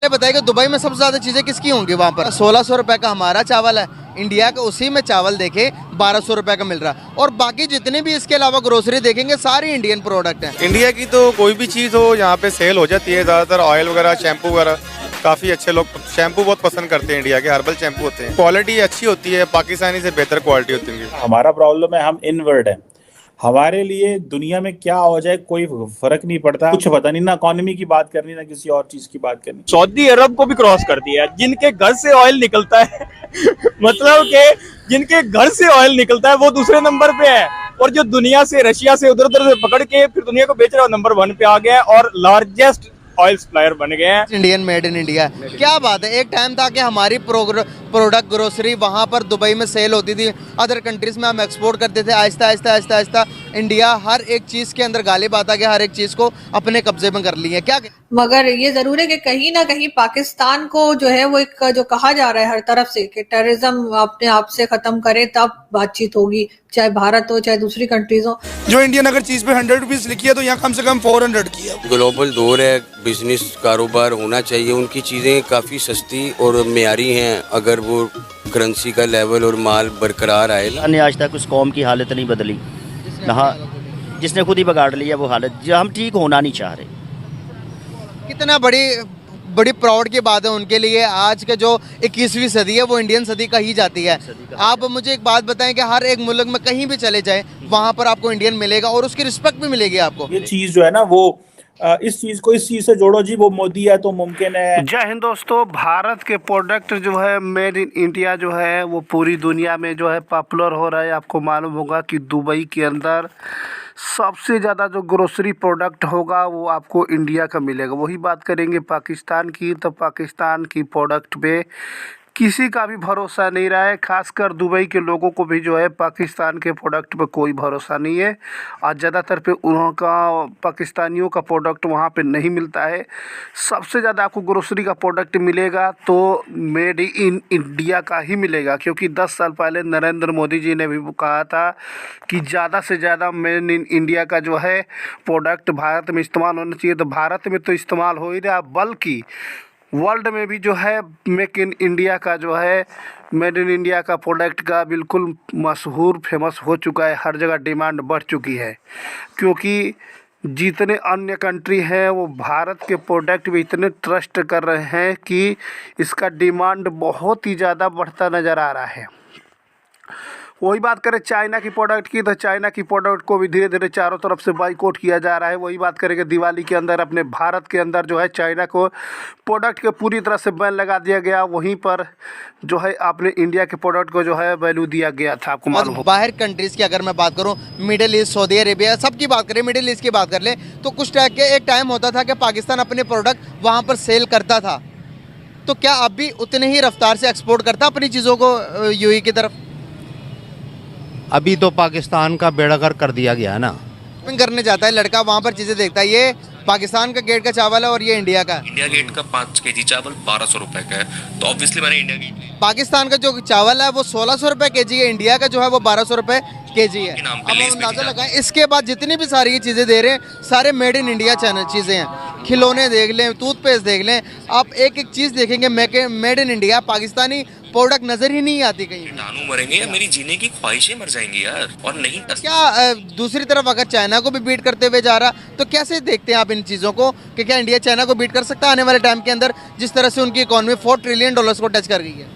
बताइए दुबई में सबसे ज्यादा चीजें किसकी होंगी वहाँ पर? 1600 रुपए का हमारा चावल है, इंडिया का उसी में चावल देखे 1200 रुपए का मिल रहा है, और बाकी जितने भी इसके अलावा ग्रोसरी देखेंगे सारी इंडियन प्रोडक्ट हैं। इंडिया की तो कोई भी चीज़ हो यहाँ पे सेल हो जाती है। ज़्यादातर ऑयल वगैरह, शैम्पू वगैरह, काफ़ी अच्छे लोग शैम्पू बहुत पसंद करते हैं। इंडिया के हर्बल शैम्पू होते हैं, क्वालिटी अच्छी होती है, पाकिस्तानी से बेहतर क्वालिटी होती है। हमारा प्रॉब्लम है, हम इनवर्ड है। हमारे लिए दुनिया में क्या हो जाए कोई फर्क नहीं पड़ता, कुछ पता नहीं, ना इकोनॉमी की बात करनी ना किसी और चीज की बात करनी। सऊदी अरब को भी क्रॉस कर दिया, जिनके घर से ऑयल निकलता है मतलब कि जिनके घर से ऑयल निकलता है वो दूसरे नंबर पे है, और जो दुनिया से, रशिया से, उधर उधर से पकड़ के फिर दुनिया को बेच रहा है, नंबर 1 पे आ गया है और लार्जेस्ट ऑयल सप्लायर बन गए हैं। इंडियन मेड इन इंडिया, क्या बात है। एक टाइम था कि हमारी प्रोडक्ट ग्रोसरी वहाँ पर दुबई में सेल होती थी, अदर कंट्रीज में हम एक्सपोर्ट करते थे। आहिस्ता आहिस्ता आहिस्ता आहिस्ता इंडिया हर एक चीज़ के अंदर गालिब आता गया, हर एक चीज़ को अपने कब्जे में कर ली है। क्या मगर ये जरूर है कि कहीं ना कहीं पाकिस्तान को जो है वो एक जो कहा जा रहा है हर तरफ से कि टेररिज्म अपने आप से खत्म करे तब बातचीत होगी, चाहे भारत हो चाहे दूसरी कंट्रीज हो। जो इंडियन अगर चीज पे 100 रुपीज लिखी है तो यहाँ कम से कम 400 की है। ग्लोबल दौर है, बिजनेस कारोबार होना चाहिए, उनकी चीज़ें काफ़ी सस्ती और मेयारी हैं अगर वो करेंसी का लेवल और माल बरकरार आए। ने आज तक उस कौम की हालत नहीं बदली, जिसने खुद ही बिगाड़ लिया वो हालत, जो हम ठीक होना नहीं चाह रहे। कितना बड़ी प्राउड की बात है उनके लिए। आज के जो 21वीं सदी है वो इंडियन सदी का ही जाती है। आप मुझे एक बात बताएं कि हर एक मुल्क में कहीं भी चले जाएं वहाँ पर आपको इंडियन मिलेगा और उसकी रिस्पेक्ट भी मिलेगी आपको। ये चीज जो है ना वो इस चीज को इस चीज से जोड़ो जी, वो मोदी है तो मुमकिन है। जय हिंद दोस्तों, भारत के प्रोडक्ट जो है मेड इन इंडिया जो है वो पूरी दुनिया में जो है पॉपुलर हो रहा है। आपको मालूम होगा कि दुबई के अंदर सबसे ज़्यादा जो ग्रोसरी प्रोडक्ट होगा वो आपको इंडिया का मिलेगा। वही बात करेंगे पाकिस्तान की, तो पाकिस्तान की प्रोडक्ट पे किसी का भी भरोसा नहीं रहा है, खासकर दुबई के लोगों को भी जो है पाकिस्तान के प्रोडक्ट पे कोई भरोसा नहीं है। और ज़्यादातर पे उनका पाकिस्तानियों का प्रोडक्ट वहाँ पे नहीं मिलता है। सबसे ज़्यादा आपको ग्रोसरी का प्रोडक्ट मिलेगा तो मेड इन इंडिया का ही मिलेगा, क्योंकि 10 साल पहले नरेंद्र मोदी जी ने भी कहा था कि ज़्यादा से ज़्यादा मेड इन इंडिया का जो है प्रोडक्ट भारत में इस्तेमाल होना चाहिए। तो भारत में तो इस्तेमाल हो ही रहा, बल्कि वर्ल्ड में भी जो है मेक इन इंडिया का जो है मेड इन इंडिया का प्रोडक्ट का बिल्कुल मशहूर फेमस हो चुका है। हर जगह डिमांड बढ़ चुकी है, क्योंकि जितने अन्य कंट्री हैं वो भारत के प्रोडक्ट भी इतने ट्रस्ट कर रहे हैं कि इसका डिमांड बहुत ही ज़्यादा बढ़ता नज़र आ रहा है। वही बात करें चाइना की प्रोडक्ट की, तो चाइना की प्रोडक्ट को भी धीरे धीरे चारों तरफ से बाइकआउट किया जा रहा है। वही बात करेंगे दिवाली के अंदर अपने भारत के अंदर जो है चाइना को प्रोडक्ट के पूरी तरह से बैन लगा दिया गया। वहीं पर जो है अपने इंडिया के प्रोडक्ट को जो है वैल्यू दिया गया था। आपको मालूम हो बाहर कंट्रीज़ की अगर मैं बात करूँ, मिडिल ईस्ट, सऊदी अरेबिया, सबकी बात करें, मिडिल ईस्ट की बात कर लें, तो कुछ एक टाइम होता था कि पाकिस्तान अपने प्रोडक्ट वहाँ पर सेल करता था। तो क्या अब भी उतने ही रफ्तार से एक्सपोर्ट करता अपनी चीज़ों को यूएई की तरफ? अभी तो पाकिस्तान का बेड़ागर कर दिया गया है ना। करने जाता है लड़का, वहाँ पर चीज़ें देखता है, ये पाकिस्तान का गेट का चावल है और ये इंडिया का। इंडिया गेट का 5 केजी चावल 1200 रुपए का है, तो ऑब्वियसली मैंने इंडिया गेट। पाकिस्तान का जो चावल है वो 1600 रुपए केजी है, इंडिया का जो है वो 1200 रुपए केजी है। अब अंदाजा लगाएं, इसके बाद जितनी भी सारी चीज़ें दे रहे हैं सारे मेड इन इंडिया चीज़ें हैं। खिलौने देख लें, टूथपेस्ट देख लें, आप एक एक चीज़ देखेंगे made in India, Pakistani product नजर ही नहीं आती कहीं। कीटाणु मरेंगे या मेरी जीने की ख्वाहिशें मर जाएंगी यार। और नहीं क्या दूसरी तरफ अगर चाइना को भी बीट करते हुए जा रहा, तो कैसे देखते हैं आप इन चीज़ों को कि क्या इंडिया चाइना को बीट कर सकता है आने वाले टाइम के अंदर, जिस तरह से उनकी इकोनॉमी $4 ट्रिलियन को टच कर गई है?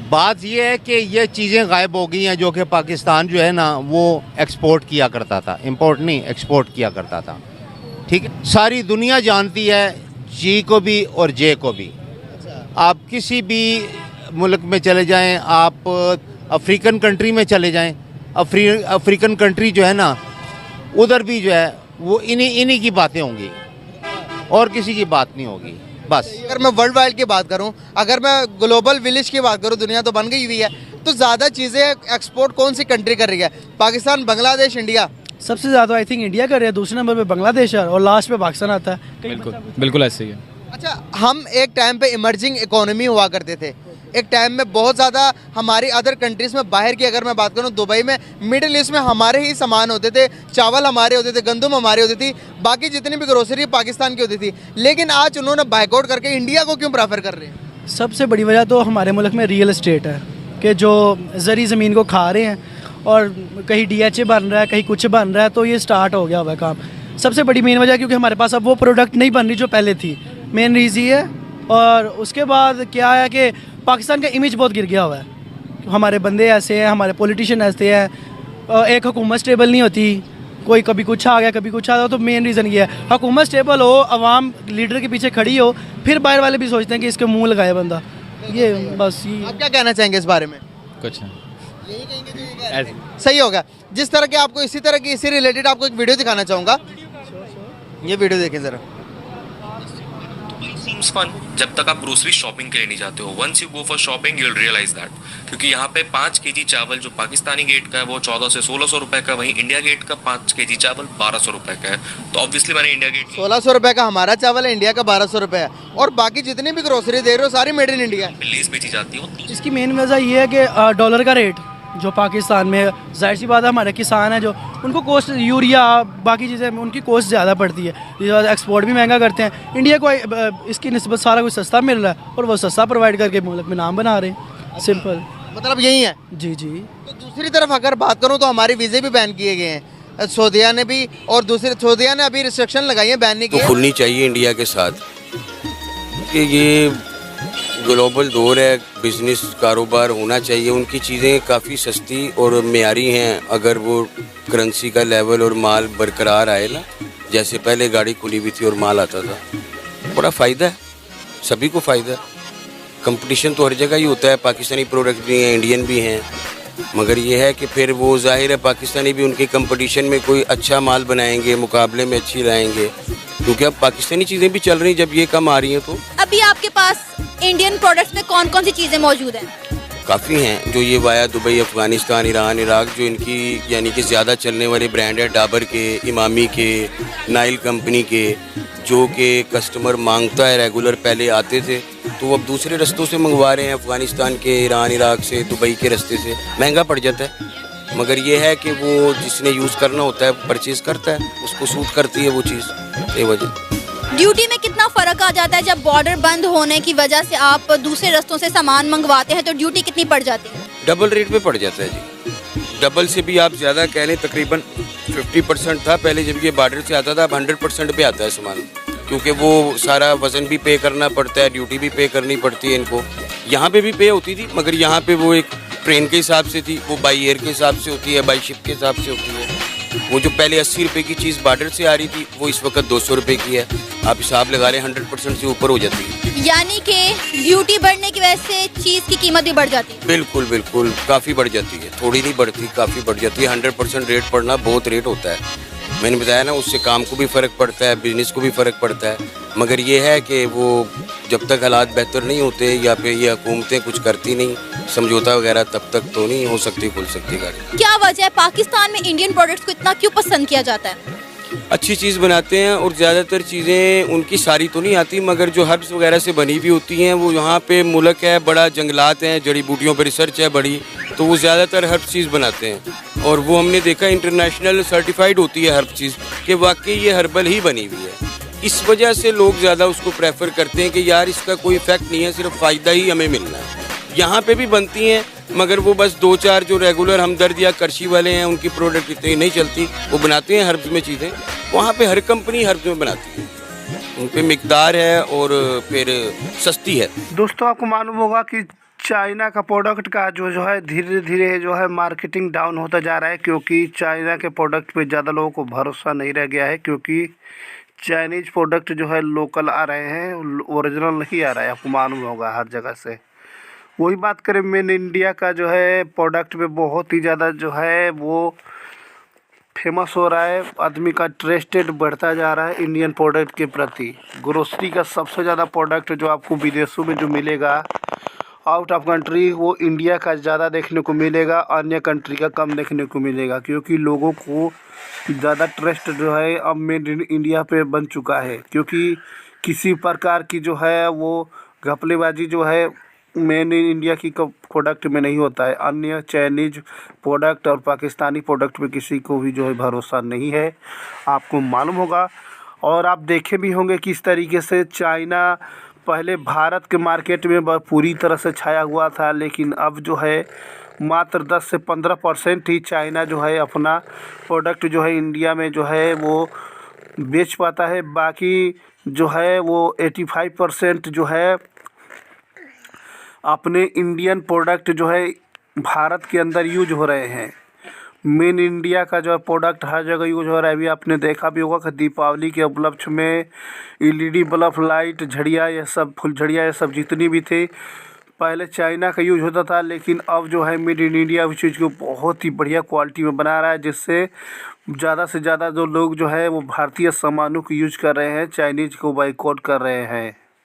बात ये है कि ये चीज़ें गायब हो गई हैं जो कि पाकिस्तान जो है ना वो एक्सपोर्ट किया करता था, इंपोर्ट नहीं एक्सपोर्ट किया करता था। ठीक है, सारी दुनिया जानती है, जी को भी और जे को भी। आप किसी भी मुल्क में चले जाएं, आप अफ्रीकन कंट्री में चले जाएं, अफ्रीकन कंट्री जो है ना उधर भी जो है वो इन्हीं की बातें होंगी और किसी की बात नहीं होगी बस। अगर मैं वर्ल्ड वाइड की बात करूं, अगर मैं ग्लोबल विलेज की बात करूं, दुनिया तो बन गई हुई है, तो ज़्यादा चीज़ें एक्सपोर्ट कौन सी कंट्री कर रही है? पाकिस्तान, बांग्लादेश, इंडिया? सबसे ज़्यादा आई थिंक इंडिया कर रही है, दूसरे नंबर पे बांग्लादेश है और लास्ट पे पाकिस्तान आता है। बिल्कुल ऐसे ही है। अच्छा, हम एक टाइम पे इमर्जिंग इकोनॉमी हुआ करते थे, एक टाइम में बहुत ज़्यादा हमारी अदर कंट्रीज़ में, बाहर की अगर मैं बात करूँ, दुबई में, मिडिल ईस्ट में हमारे ही सामान होते थे, चावल हमारे होते थे, गंदम हमारी होती थी, बाकी जितनी भी ग्रोसरी पाकिस्तान की होती थी। लेकिन आज उन्होंने बाइकआउट करके इंडिया को क्यों प्रेफर कर रहे हैं? सबसे बड़ी वजह तो हमारे मुल्क में रियल एस्टेट है कि जो ज़री ज़मीन को खा रहे हैं और कहीं DHA बन रहा है, कहीं कुछ बन रहा है, तो ये स्टार्ट हो गया हुआ है काम। सबसे बड़ी मेन वजह क्योंकि हमारे पास अब वो प्रोडक्ट नहीं बन रही जो पहले थी, मेन रीज़न है। और उसके बाद क्या है कि पाकिस्तान का इमेज बहुत गिर गया हुआ है। हमारे बंदे ऐसे हैं, हमारे पॉलिटिशियन ऐसे हैं, एक हुकूमत स्टेबल नहीं होती, कोई कभी कुछ आ गया कभी कुछ आ गया। तो मेन रीज़न ये है, हुकूमत स्टेबल हो, अवाम लीडर के पीछे खड़ी हो, फिर बाहर वाले भी सोचते हैं कि इसके मुँह लगाए बंदा। ये बस ये। आप क्या कहना चाहेंगे इस बारे में? कुछ नहीं, यही कहेंगे जो ये कह रहे हैं। सही होगा। जिस तरह के आपको इसी तरह की, इसी रिलेटेड आपको एक वीडियो दिखाना चाहूँगा, ये वीडियो देखें ज़रा। Seems fun जब तक आप ग्रोसरी शॉपिंग के लिए नहीं जाते हो। Once you go for shopping you will realize that, क्योंकि यहाँ पे 5 kg चावल जो पाकिस्तानी गेट का है वो 1400 से 1600 रुपए का, वहीं इंडिया गेट का 5 kg चावल 1200 रुपए का है। तो ऑब्वियसली मैंने इंडिया गेट 1600 रुपए का हमारा चावल है, इंडिया का 1200 रुपए है, और बाकी जितनी भी ग्रोसरी दे रहे हो सारी मेड इन इंडिया है। लेस बेची जाती है। इसकी मेन वजह ये है कि डॉलर का रेट जो पाकिस्तान में, जाहिर सी बात है हमारे किसान हैं जो, उनको कॉस्ट यूरिया बाकी चीज़ें उनकी कॉस्ट ज़्यादा पड़ती है, एक्सपोर्ट भी महंगा करते हैं। इंडिया को इसकी निस्बत सारा कुछ सस्ता मिल रहा है और वो सस्ता प्रोवाइड करके मुल्क में नाम बना रहे हैं। सिंपल मतलब यही है। जी जी। तो दूसरी तरफ अगर बात करूँ तो हमारे वीज़े भी बैन किए गए हैं, सऊदीया ने भी, और दूसरे सऊदीया ने अभी रिस्ट्रिक्शन लगाई है, बैन नहीं तो किया। खुलनी चाहिए इंडिया के साथ कि ये ग्लोबल दौर है, बिजनेस कारोबार होना चाहिए। उनकी चीज़ें काफ़ी सस्ती और मेयारी हैं अगर वो करेंसी का लेवल और माल बरकरार आए ना, जैसे पहले गाड़ी खुली हुई थी और माल आता था, बड़ा फ़ायदा है, सभी को फ़ायदा है। कंपटीशन तो हर जगह ही होता है, पाकिस्तानी प्रोडक्ट भी हैं, इंडियन भी हैं, मगर ये है कि फिर वो जाहिर है पाकिस्तानी भी उनके कंपटीशन में कोई अच्छा माल बनाएंगे, मुकाबले में अच्छी लाएंगे, क्योंकि अब पाकिस्तानी चीज़ें भी चल रही, जब ये कम आ रही हैं। तो अभी आपके पास इंडियन प्रोडक्ट्स में कौन कौन सी चीज़ें मौजूद हैं? काफ़ी हैं जो ये via Dubai, Afghanistan, Iran, Iraq, जो इनकी यानी कि ज़्यादा चलने वाले ब्रांड है, डाबर के, इमामी के, नाइल कंपनी के, जो कि कस्टमर मांगता है रेगुलर, पहले आते थे तो अब दूसरे रस्तों से मंगवा रहे हैं, अफ़गानिस्तान के, ईरान, इराक से, दुबई के रास्ते से। महंगा पड़ जाता है, मगर ये है कि वो जिसने यूज़ करना होता है परचेज़ करता है, उसको सूट करती है वो चीज़, ये वजह। ड्यूटी में कितना फ़र्क आ जाता है जब बॉर्डर बंद होने की वजह से आप दूसरे रास्तों से सामान मंगवाते हैं, तो ड्यूटी कितनी पड़ जाती है? डबल रेट पे पड़ जाता है जी, डबल से भी आप ज़्यादा कह लें, तकरीबन 50% था पहले जब ये बॉर्डर से आता था, अब 100% पे आता है सामान, क्योंकि वो सारा वज़न भी पे करना पड़ता है, ड्यूटी भी पे करनी पड़ती है इनको। यहाँ पे भी पे होती थी, मगर यहाँ पे वो एक ट्रेन के हिसाब से थी, वो बाई एयर के हिसाब से होती है, बाई शिप के हिसाब से होती है। वो जो पहले 80 रुपये की चीज़ बॉर्डर से आ रही थी, वो इस वक्त 200 रुपये की है। आप हिसाब लगा लें, 100% से ऊपर हो जाती है। यानी कि ड्यूटी बढ़ने की वजह से चीज़ की कीमत भी बढ़ जाती है? बिल्कुल बिल्कुल, काफ़ी बढ़ जाती है, थोड़ी नहीं बढ़ती, काफ़ी बढ़ जाती है। 100% रेट पड़ना बहुत रेट होता है, मैंने बताया ना, उससे काम को भी फ़र्क पड़ता है, बिजनेस को भी फ़र्क पड़ता है। मगर ये है कि वो जब तक हालात बेहतर नहीं होते या फिर ये हुकूमतें कुछ करती नहीं, समझौता वगैरह, तब तक तो नहीं हो सकती, खुल सकती गाड़ी। क्या वजह है पाकिस्तान में इंडियन प्रोडक्ट्स को इतना क्यों पसंद किया जाता है? अच्छी चीज़ बनाते हैं और ज़्यादातर चीज़ें उनकी सारी तो नहीं आती, मगर जो हर्ब्स वगैरह से बनी हुई होती हैं, वो यहाँ पे मुल्क है बड़ा, जंगलात हैं, जड़ी बूटियों पर रिसर्च है बड़ी, तो वो ज़्यादातर हर्ब चीज़ बनाते हैं। और वो हमने देखा इंटरनेशनल सर्टिफाइड होती है हर्ब चीज़, कि वाकई ये हर्बल ही बनी हुई है। इस वजह से लोग ज़्यादा उसको प्रेफर करते हैं कि यार इसका कोई इफेक्ट नहीं है, सिर्फ फ़ायदा ही हमें मिलना है। यहाँ पे भी बनती हैं, मगर वो बस 2-4 जो रेगुलर हमदर्द या करशी वाले हैं, उनकी प्रोडक्ट इतनी नहीं चलती, वो बनाते हैं हर्ब्स में चीज़ें। वहाँ पे हर कंपनी हर्ब्स में बनाती है, उन पे मिकदार है और फिर सस्ती है। दोस्तों, आपको मालूम होगा कि चाइना का प्रोडक्ट का जो है धीरे धीरे जो है मार्केटिंग डाउन होता जा रहा है, क्योंकि चाइना के प्रोडक्ट पे ज़्यादा लोगों को भरोसा नहीं रह गया है, क्योंकि चाइनीज प्रोडक्ट जो है लोकल आ रहे हैं, ओरिजिनल नहीं आ रहा है, आपको मालूम होगा हर जगह से। वही बात करें मेन इंडिया का जो है प्रोडक्ट पे बहुत ही ज़्यादा जो है वो फेमस हो रहा है, आदमी का ट्रस्टेड बढ़ता जा रहा है इंडियन प्रोडक्ट के प्रति। ग्रोसरी का सबसे ज़्यादा प्रोडक्ट जो आपको विदेशों में जो मिलेगा आउट ऑफ कंट्री, वो इंडिया का ज़्यादा देखने को मिलेगा, अन्य कंट्री का कम देखने को मिलेगा, क्योंकि लोगों को ज़्यादा ट्रस्ट जो है अब मेड इन इंडिया पे बन चुका है। क्योंकि किसी प्रकार की जो है वो घपलेबाजी जो है मेन इन इंडिया की प्रोडक्ट में नहीं होता है। अन्य चाइनीज प्रोडक्ट और पाकिस्तानी प्रोडक्ट में किसी को भी जो है भरोसा नहीं है, आपको मालूम होगा। और आप देखे भी होंगे किस तरीके से चाइना पहले भारत के मार्केट में पूरी तरह से छाया हुआ था, लेकिन अब जो है मात्र 10 से 15% ही चाइना जो है अपना प्रोडक्ट जो है इंडिया में जो है वो बेच पाता है। बाकी जो है वो 85% जो है अपने इंडियन प्रोडक्ट जो है भारत के अंदर यूज हो रहे हैं। मेन इंडिया का जो है प्रोडक्ट हर जगह यूज हो रहा है। अभी आपने देखा भी होगा कि दीपावली के उपलक्ष्य में LED बल्ब, लाइट, झड़िया, ये सब फुलझड़िया, ये सब जितनी भी थी पहले चाइना का यूज होता था, लेकिन अब जो है मेड इन इंडिया उस चीज़ को बहुत ही बढ़िया क्वालिटी में बना रहा है, जिससे ज़्यादा से ज़्यादा जो लोग जो है वो भारतीय सामानों को यूज कर रहे हैं, चाइनीज़ को बाइकआउट कर रहे हैं।